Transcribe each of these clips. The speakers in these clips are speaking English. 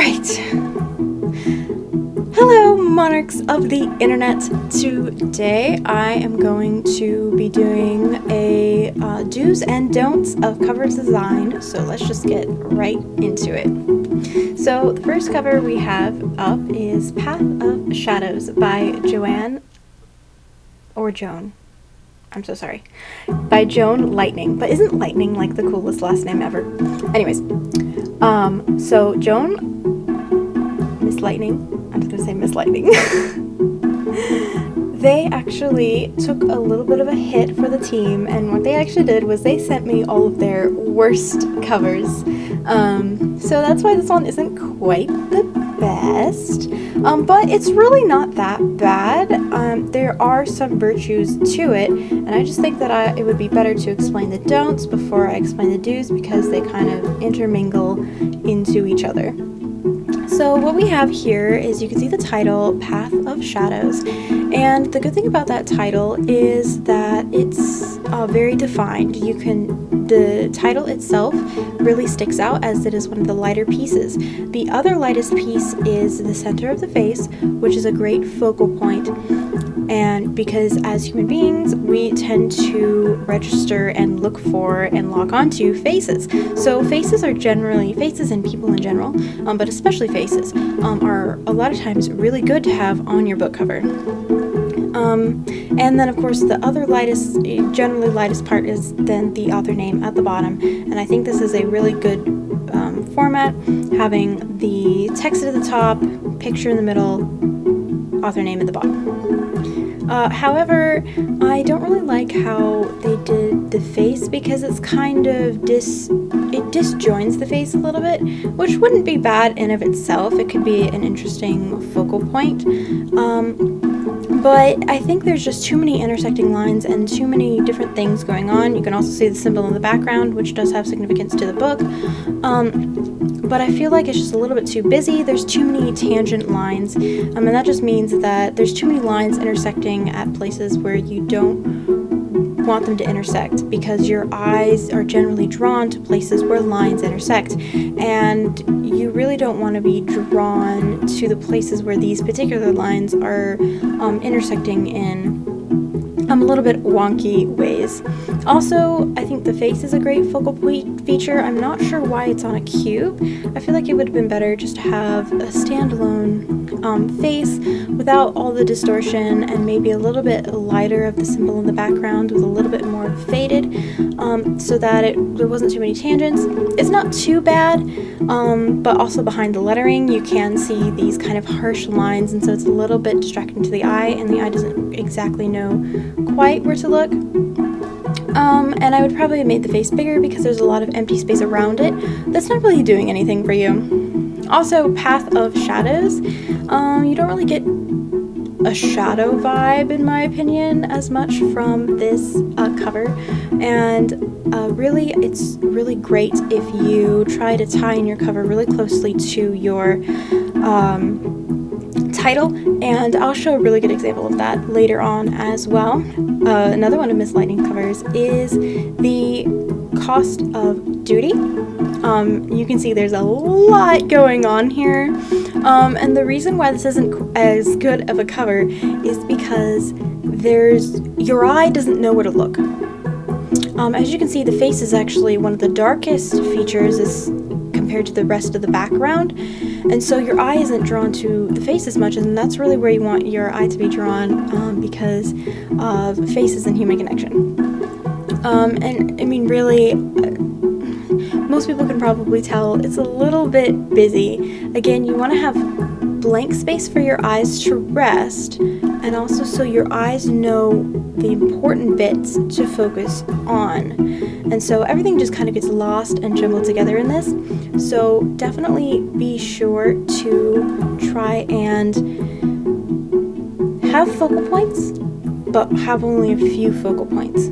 Alright. Hello, monarchs of the internet. Today I am going to be doing a do's and don'ts of cover design, so let's just get right into it. So the first cover we have up is Path of Shadows by Joan, I'm so sorry, by Joan Lightning. But isn't Lightning like the coolest last name ever? Anyways, so Miss Lightning, I'm just gonna say Miss Lightning. They actually took a little bit of a hit for the team, and what they actually did was they sent me all of their worst covers. So that's why this one isn't quite the best, but it's really not that bad. There are some virtues to it, and I just think that it would be better to explain the don'ts before I explain the do's, because they kind of intermingle into each other. So what we have here is, you can see the title, Path of Shadows, and the good thing about that title is that it's very defined. The title itself really sticks out as it is one of the lighter pieces. The other lightest piece is the center of the face, which is a great focal point. And because as human beings, we tend to register and look for and lock onto faces. So faces and people in general, but especially faces, are a lot of times really good to have on your book cover. And then of course the other generally lightest part is then the author name at the bottom. And I think this is a really good format, having the text at the top, picture in the middle, author name at the bottom. However, I don't really like how they did the face, because it's kind of it disjoins the face a little bit, which wouldn't be bad in of itself. It could be an interesting focal point. But I think there's just too many intersecting lines and too many different things going on. You can also see the symbol in the background, which does have significance to the book. But I feel like it's just a little bit too busy. There's too many tangent lines, and that just means that there's too many lines intersecting at places where you don't want them to intersect, because your eyes are generally drawn to places where lines intersect, and you really don't want to be drawn to the places where these particular lines are intersecting in a little bit wonky ways. Also, I think the face is a great focal point feature. I'm not sure why it's on a cube. I feel like it would have been better just to have a standalone face without all the distortion, and maybe a little bit lighter of the symbol in the background with a little bit more faded, so that there wasn't too many tangents. It's not too bad, but also behind the lettering you can see these kind of harsh lines, and so it's a little bit distracting to the eye, and the eye doesn't exactly know quite where to look. And I would probably have made the face bigger, because there's a lot of empty space around it that's not really doing anything for you. Also, Path of Shadows, you don't really get a shadow vibe, in my opinion, as much from this cover, and really it's really great if you try to tie in your cover really closely to your title, and I'll show a really good example of that later on as well. Another one of Miss Lightning covers is the Cost of Duty. You can see there's a lot going on here, and the reason why this isn't as good of a cover is because your eye doesn't know where to look. As you can see, the face is actually one of the darkest features compared to the rest of the background, and so your eye isn't drawn to the face as much, and that's really where you want your eye to be drawn, because of faces and human connection. And I mean, really, most people can probably tell it's a little bit busy. Again, you want to have blank space for your eyes to rest, and also so your eyes know the important bits to focus on. And so everything just kind of gets lost and jumbled together in this. So definitely be sure to try and have focal points, but have only a few focal points.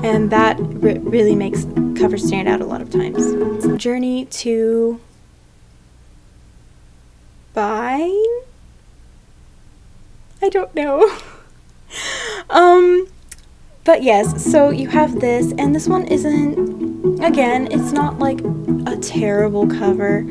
And that really makes covers stand out a lot of times. Journey to Vine? I don't know. But yes, so you have this, and this one isn't, again, it's not like a terrible cover,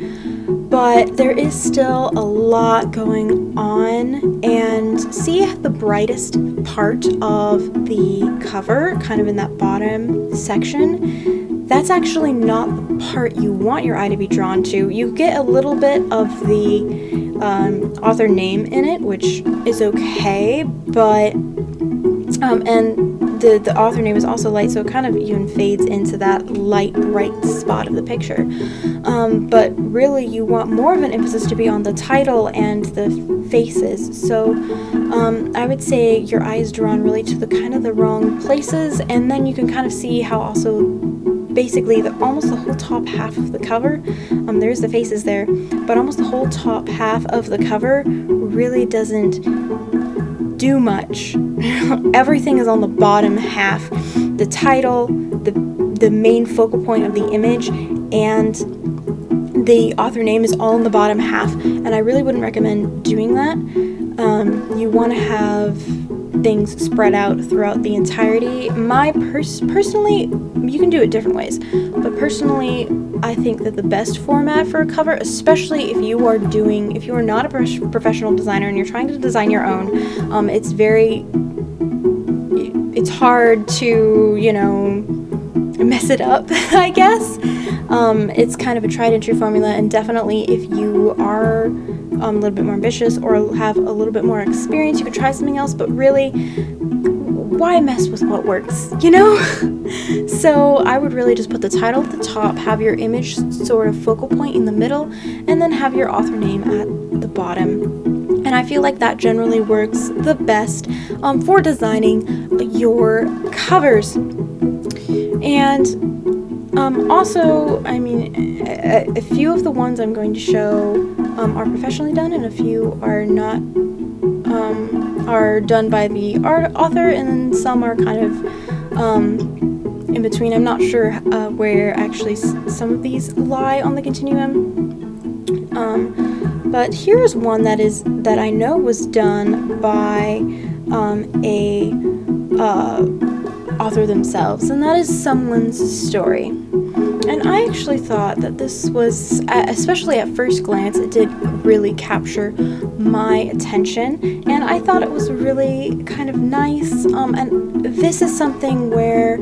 but there is still a lot going on. And see the brightest part of the cover, kind of in that bottom section? That's actually not the part you want your eye to be drawn to. You get a little bit of the author name in it, which is okay, but and the author name is also light, so it kind of even fades into that light bright spot of the picture, but really you want more of an emphasis to be on the title and the faces. So I would say your eye is drawn really to the kind of the wrong places, and then you can kind of see how also basically almost the whole top half of the cover, there's the faces there, but almost the whole top half of the cover really doesn't do much. Everything is on the bottom half. The title, the main focal point of the image, and the author name is all in the bottom half, and I really wouldn't recommend doing that. You want to have things spread out throughout the entirety. Personally, you can do it different ways, but personally I think that the best format for a cover, especially if you are not a professional designer and you're trying to design your own, it's hard to, you know, mess it up, I guess. It's kind of a tried and true formula, and definitely if you are a little bit more ambitious or have a little bit more experience, you could try something else, but really, why mess with what works, you know? So I would really just put the title at the top, have your image sort of focal point in the middle, and then have your author name at the bottom. And I feel like that generally works the best for designing your covers. And also, I mean, a few of the ones I'm going to show are professionally done, and a few are not, are done by the author, and then some are kind of in between. I'm not sure where actually some of these lie on the continuum. But here's one that I know was done by a author themselves, and that is someone's story. And I actually thought that this was, especially at first glance, it did really capture my attention, and I thought it was really kind of nice. And this is something where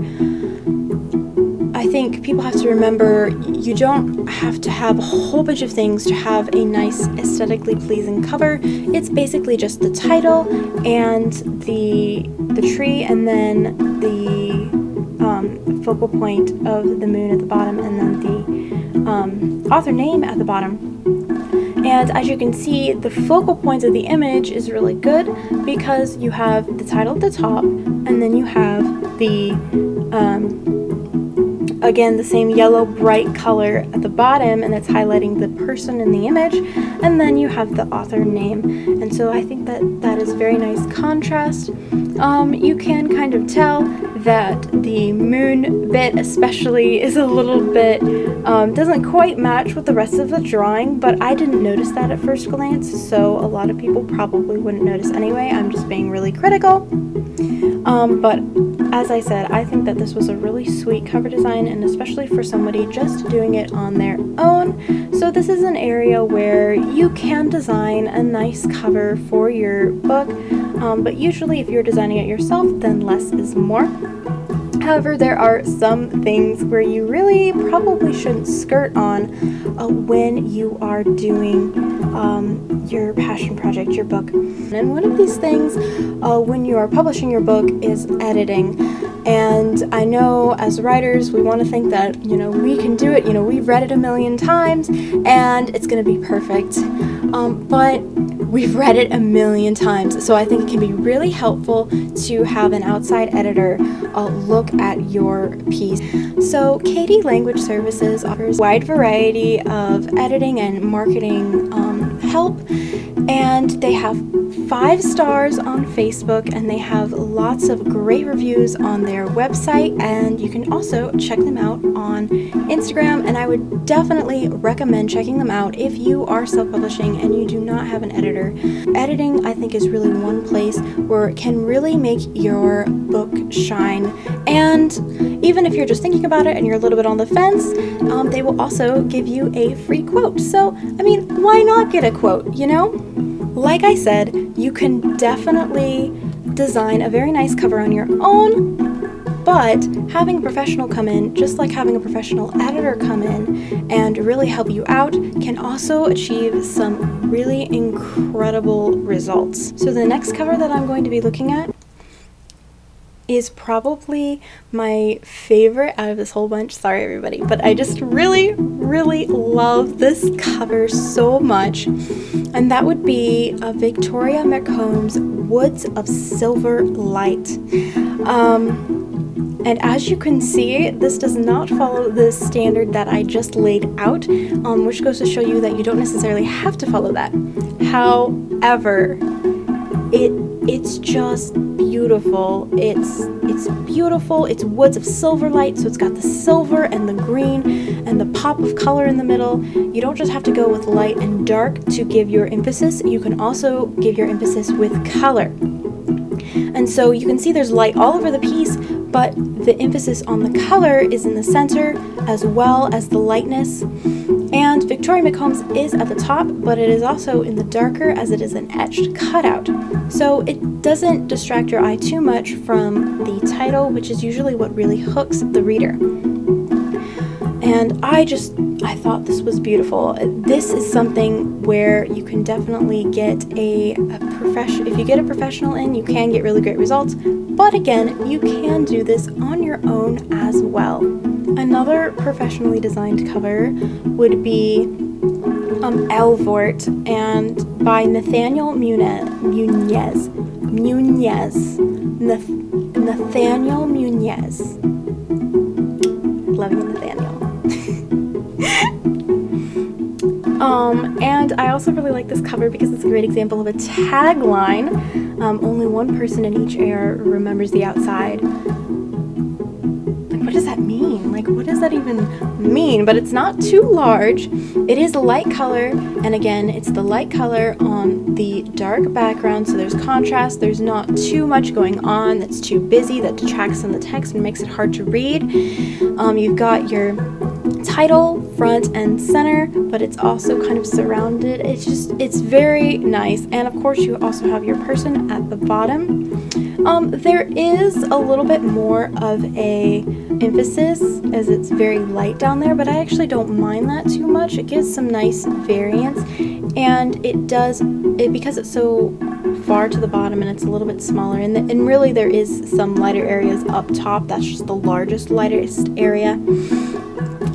I think people have to remember you don't have to have a whole bunch of things to have a nice aesthetically pleasing cover. It's basically just the title and the tree, and then the focal point of the moon at the bottom, and then the author name at the bottom. And as you can see, the focal point of the image is really good because you have the title at the top, and then you have the again, the same yellow bright color at the bottom, and it's highlighting the person in the image, and then you have the author name. And so I think that is very nice contrast. You can kind of tell that the moon bit especially is a little bit, doesn't quite match with the rest of the drawing, but I didn't notice that at first glance, so a lot of people probably wouldn't notice anyway. I'm just being really critical. But as I said, I think that this was a really sweet cover design, and especially for somebody just doing it on their own. So this is an area where you can design a nice cover for your book, but usually if you're designing it yourself, then less is more. However, there are some things where you really probably shouldn't skirt on when you are doing your passion project, your book. And one of these things when you are publishing your book is editing. And I know as writers, we want to think that, you know, we can do it, you know, we've read it a million times and it's going to be perfect. But we've read it a million times, so I think it can be really helpful to have an outside editor look at your piece. So Katie Language Services offers a wide variety of editing and marketing help, and they have 5 stars on Facebook, and they have lots of great reviews on their website, and you can also check them out on Instagram. And I would definitely recommend checking them out if you are self-publishing and you do not have an editor editor. Editing, I think, is really one place where it can really make your book shine. And even if you're just thinking about it and you're a little bit on the fence, they will also give you a free quote. So, I mean, why not get a quote, you know? Like I said, you can definitely design a very nice cover on your own, but having a professional come in, just like having a professional editor come in and really help you out, can also achieve some really incredible results. So the next cover that I'm going to be looking at is probably my favorite out of this whole bunch. Sorry everybody, but I just really love this cover so much, and that would be VictoriaMcCombs Woods of Silver Light. And as you can see, this does not follow the standard that I just laid out, which goes to show you that you don't necessarily have to follow that. However, it's just beautiful. It's beautiful. It's woods of silver light, so it's got the silver and the green and the pop of color in the middle. You don't just have to go with light and dark to give your emphasis. You can also give your emphasis with color. And so you can see there's light all over the piece, but the emphasis on the color is in the center as well as the lightness. And VictoriaMcCombs is at the top, but it is also in the darker as it is an etched cutout. So it doesn't distract your eye too much from the title, which is usually what really hooks the reader. And I thought this was beautiful. This is something where you can definitely get a professional. If you get a professional in, you can get really great results. But again, you can do this on your own as well. Another professionally designed cover would be Elvort, and by Nathaniel Nathaniel Muniz. Love you, Nathaniel. And I also really like this cover because it's a great example of a tagline. Only one person in each air remembers the outside. Like, what does that mean? Like, what does that even mean? But it's not too large. It is a light color, and again, it's the light color on the dark background, so there's contrast. There's not too much going on that's too busy, that detracts from the text and makes it hard to read. You've got your title front and center, but it's also kind of surrounded. It's very nice. And of course you also have your person at the bottom. There is a little bit more of a emphasis as it's very light down there, but I actually don't mind that too much. It gives some nice variance, and because it's so far to the bottom and it's a little bit smaller, and really there is some lighter areas up top. That's just the lightest area.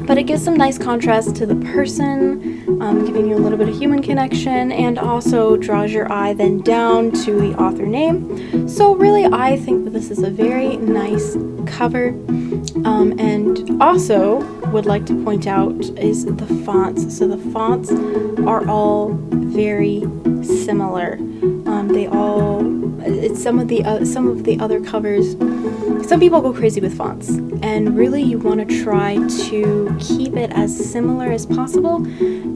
But it gives some nice contrast to the person, giving you a little bit of human connection, and also draws your eye then down to the author name. So really, I think that this is a very nice cover. And also would like to point out is the fonts. So the fonts are all very similar. Some of the other covers. Some people go crazy with fonts, and really you want to try to keep it as similar as possible,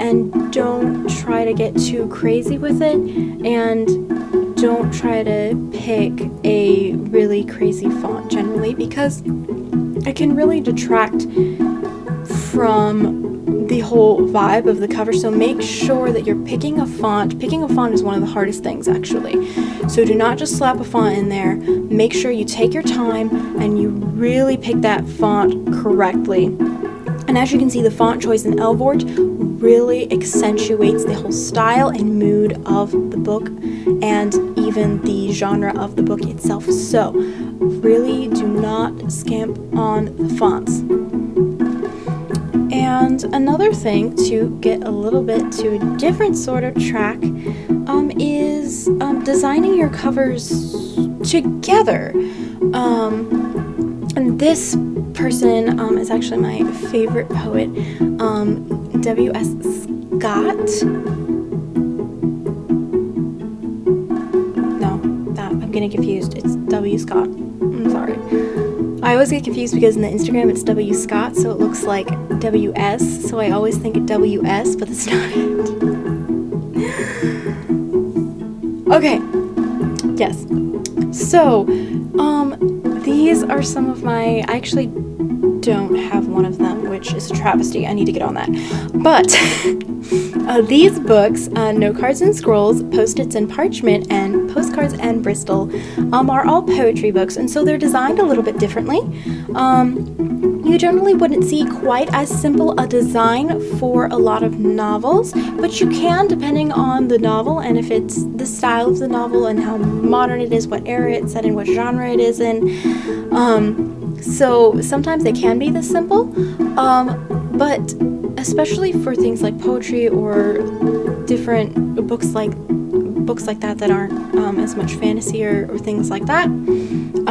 and don't try to get too crazy with it, and don't try to pick a really crazy font generally, because it can really detract from the whole vibe of the cover. So make sure that you're picking a font. Picking a font is one of the hardest things, actually. So do not just slap a font in there. Make sure you take your time and you really pick that font correctly. And as you can see, the font choice in Elvort really accentuates the whole style and mood of the book, and even the genre of the book itself. So really do not skimp on the fonts. And another thing to get a little bit to a different sort of track is designing your covers together. And this person is actually my favorite poet, W.S. Scott. No, I'm getting confused. It's W. Scott. I'm sorry. I always get confused because in the Instagram it's W. Scott, so it looks like W.S., so I always think WS, but that's not it. Okay, yes. So, these are some of my, I actually don't have one of them, which is a travesty. I need to get on that. But these books, Note Cards and Scrolls, Post-its and Parchment, and Postcards and Bristol, are all poetry books, and so they're designed a little bit differently. You generally wouldn't see quite as simple a design for a lot of novels, but you can, depending on the novel and if it's the style of the novel and how modern it is, what era it's set in, what genre it is in. So sometimes they can be this simple, but especially for things like poetry or different books like that aren't as much fantasy or things like that,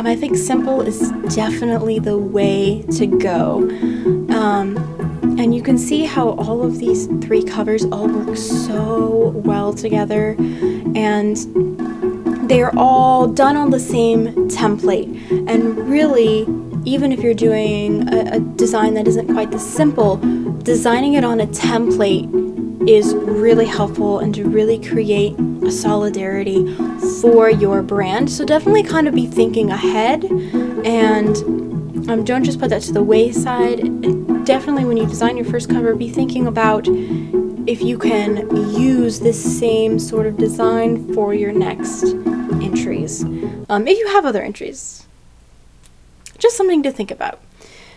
I think simple is definitely the way to go. And you can see how all of these three covers all work so well together, and they're all done on the same template. And really, even if you're doing a design that isn't quite this simple, designing it on a template is really helpful and to really create a solidarity for your brand. So definitely kind of be thinking ahead, and don't just put that to the wayside. Definitely when you design your first cover, be thinking about if you can use this same sort of design for your next entries. If you have other entries, just something to think about.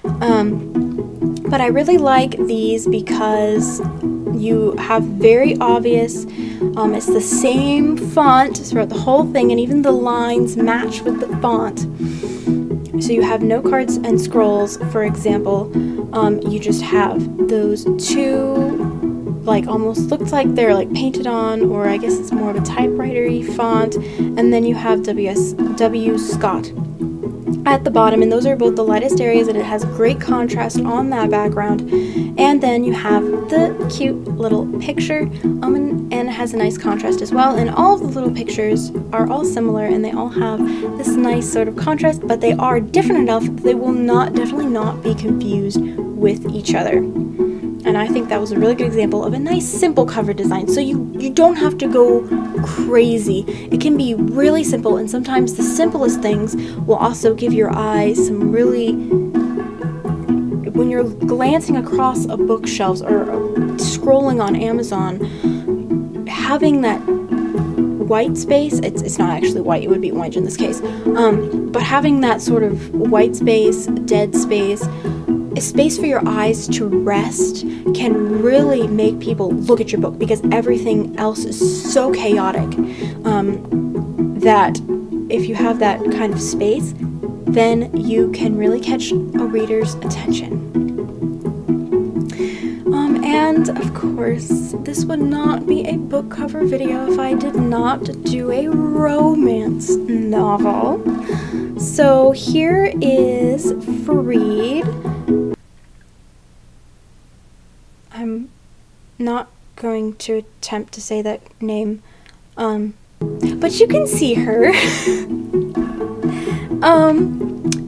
But I really like these because you have very obvious, it's the same font throughout the whole thing, and even the lines match with the font. So you have Note Cards and Scrolls, for example. You just have those two, like, almost looks like they're like painted on, or I guess it's more of a typewriter-y font, and then you have W. Scott at the bottom, and those are both the lightest areas, and it has great contrast on that background. And then you have the cute little picture, and it has a nice contrast as well, and all of the little pictures are all similar, and they all have this nice sort of contrast, but they are different enough that they will definitely not be confused with each other. And I think that was a really good example of a nice simple cover design. So you don't have to go crazy. It can be really simple, and sometimes the simplest things will also give your eyes some really, when you're glancing across a bookshelves or scrolling on Amazon, having that white space, it's not actually white, it would be orange in this case, but having that sort of white space, dead space, a space for your eyes to rest can really make people look at your book, because everything else is so chaotic that if you have that kind of space, then you can really catch a reader's attention. And of course, this would not be a book cover video if I did not do a romance novel. So here is Freed. I'm not going to attempt to say that name, but you can see her.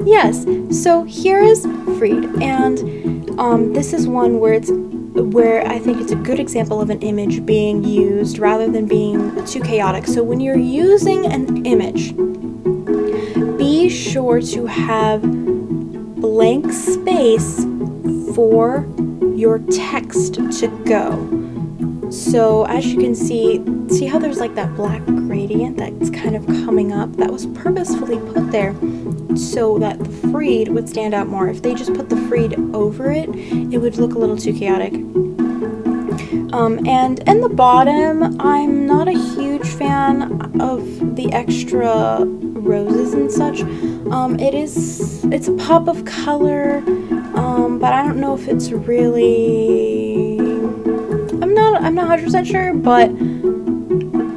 Yes, so here is Freed, and this is one where I think it's a good example of an image being used rather than being too chaotic. So when you're using an image, be sure to have blank space for your text to go. So as you can see how there's like that black gradient that's kind of coming up? That was purposefully put there so that the Freed would stand out more. If they just put the Freed over it, it would look a little too chaotic. And in the bottom, I'm not a huge fan of the extra roses and such. It's a pop of color, but I don't know if it's really, I'm not 100% sure, but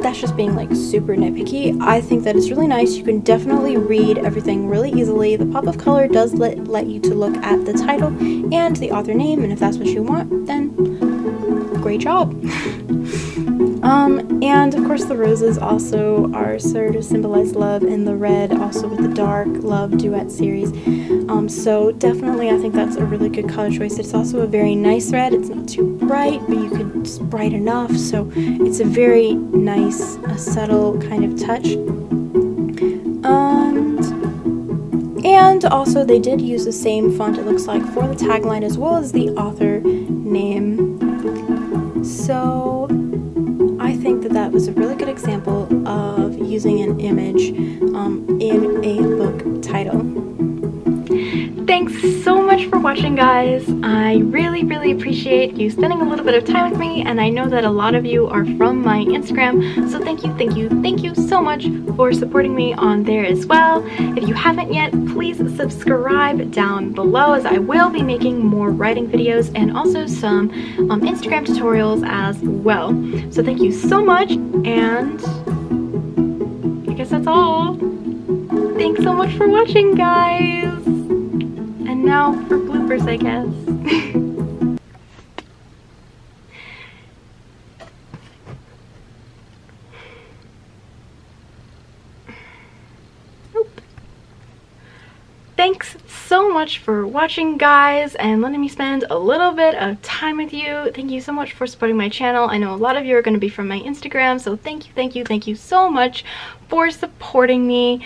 that's just being like super nitpicky. I think that it's really nice. You can definitely read everything really easily. The pop of color does let you to look at the title and the author name, and if that's what you want, then great job. And of course the roses also are sort of symbolize love, and the red also with the dark love duet series. So definitely I think that's a really good color choice. It's also a very nice red. It's not too bright, but you could, it's bright enough, so it's a very nice, subtle kind of touch. And also they did use the same font, it looks like, for the tagline as well as the author name. So I think that that was a really good example of using an image in a book title. Thanks so much for watching, guys. I really appreciate you spending a little bit of time with me, and I know that a lot of you are from my Instagram, so thank you so much for supporting me on there as well. If you haven't yet, please subscribe down below, as I will be making more writing videos and also some Instagram tutorials as well. So thank you so much, and I guess that's all. Thanks so much for watching, guys. And now for bloopers, I guess. Nope. Thanks so much for watching, guys, and letting me spend a little bit of time with you. Thank you so much for supporting my channel. I know a lot of you are going to be from my Instagram, so thank you so much for supporting me.